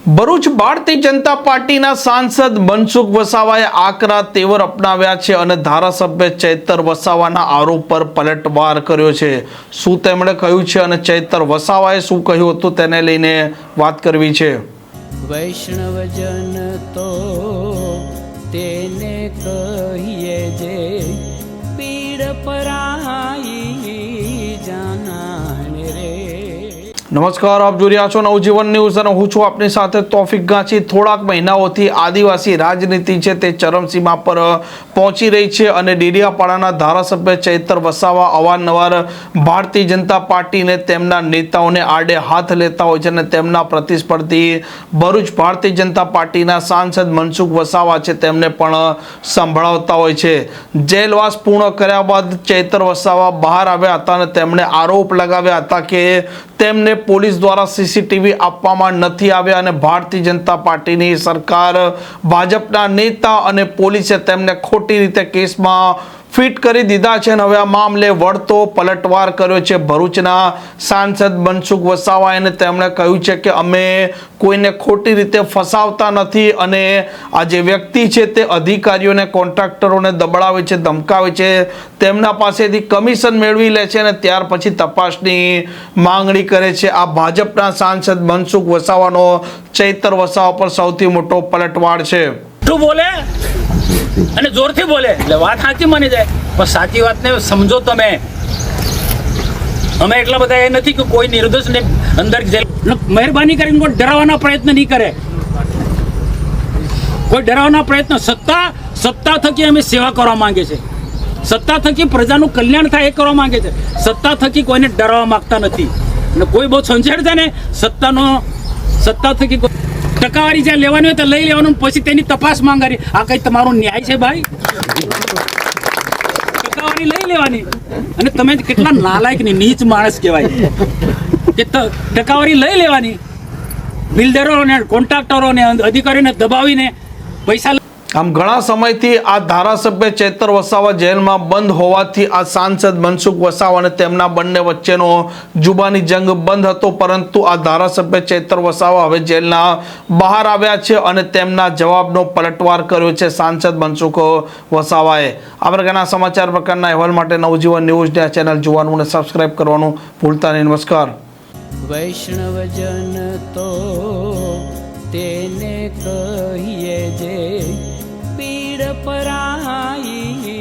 ભરૂચ ભારતીય જનતા પાર્ટીના સાંસદ મનસુખ વસાવાએ આકરા તેવર અપનાવ્યા છે અને ધારાસભ્ય ચૈતર વસાવાના આરોપ પર પલટવાર કર્યો છે। શું તેમણે કહ્યું છે અને ચૈતર વસાવાએ શું કહ્યું હતું તેને લઈને વાત કરવી છે। વૈષ્ણવજન તો તેને કહીએ જે પીડ પરાઈ જાનાને રે। નમસ્કાર, આપ જોઈ રહ્યા છો નવજીવન ન્યૂઝ અને હું છું આપની સાથે તોફિક ગાંચી। થોડાક મહિનાઓથી આદિવાસી રાજનીતિ છે તે ચરમસીમા પર પહોંચી રહી છે અને ડેડિયાપાડાના ધારાસભ્ય ચૈતર વસાવા અવારનવાર ભારતીય જનતા પાર્ટીને તેમના નેતાઓને આડે હાથ લેતા હોય છે અને તેમના પ્રતિસ્પર્ધી ભરૂચ ભારતીય જનતા પાર્ટીના સાંસદ મનસુખ વસાવા છે તેમને પણ સંભળાવતા હોય છે। જેલવાસ પૂર્ણ કર્યા બાદ ચૈતર વસાવા બહાર આવ્યા હતા અને તેમણે આરોપ લગાવ્યા હતા કે તેમને પોલીસ દ્વારા સીસીટીવી આપવામાં નથી આવ્યા અને ભારતીય જનતા પાર્ટીની સરકાર ભાજપના નેતા અને પોલીસે તેમને ખોટી રીતે કેસમાં ફિટ કરી દીધા છે અને હવે આ મામલે વળતો પલટવાર કર્યો છે ભરૂચના સાંસદ મનસુખ વસાવાએ અને તેમણે કહ્યું છે કે અમે કોઈને ખોટી રીતે ફસાવતા નથી અને આ જે વ્યક્તિ છે તે અધિકારીઓને કોન્ટ્રાક્ટરોને દબડાવે છે, ધમકાવે છે, તેમના પાસેથી કમિશન મેળવી લે છે અને ત્યાર પછી તપાસની માંગણી કરે છે। આ ભાજપના સાંસદ મનસુખ વસાવાનો ચૈતર વસાવા પર સૌથી મોટો પલટવાર છે। તું બોલે અને જોરથી બોલે એટલે વાત સાચી માની જાય, પણ સાચી વાતને સમજો તમે। અમે એટલા બધા એ નથી કે કોઈ નિર્દોષને અંદર મહેરબાની કરીને કોઈ ડરાવવાના પ્રયત્ન નહીં કરે, કોઈ ડરાવવાના પ્રયત્ન સત્તા થકી અમે સેવા કરવા માંગે છે, સત્તા થકી પ્રજાનું કલ્યાણ થાય એ કરવા માંગે છે, સત્તા થકી કોઈને ડરાવવા માંગતા નથી। અને કોઈ બહુ સંછેડ છે ને સત્તા થકી ટકાવારી જ્યાં લેવાની હોય તો લઈ લેવાનું, પછી તેની તપાસ માંગવાની। આ કઈ તમારો ન્યાય છે ભાઈ? ટકાવારી લઈ લેવાની અને તમે કેટલા નાલાયક ને નીચ માણસ કહેવાય કે ટકાવારી લઈ લેવાની, બિલ્ડરોને કોન્ટ્રાક્ટરોને અધિકારીઓને દબાવીને પૈસા। આમ ઘણા સમયથી આ ધારાસભ્ય ચૈતર વસાવા જેલમાં બંધ હોવાથી આ સાંસદ મનસુખ વસાવા અને તેમના બંને વચ્ચેનો જુબાની જંગ બંધ હતો, પરંતુ આ ધારાસભ્ય ચૈતર વસાવા હવે જેલના બહાર આવ્યા છે અને તેમના જવાબનો પલટવાર કર્યો છે સાંસદ મનસુખ વસાવાએ। આ પ્રકારના સમાચાર પ્રકારના અહેવાલ માટે નવજીવન ન્યૂઝ ચેનલ જોવાનું અને સબસ્ક્રાઇબ કરવાનું ભૂલતા નહીં। નમસ્કાર। વૈષ્ણવજન તો તેને કહીએ જે પીડ પરાઈ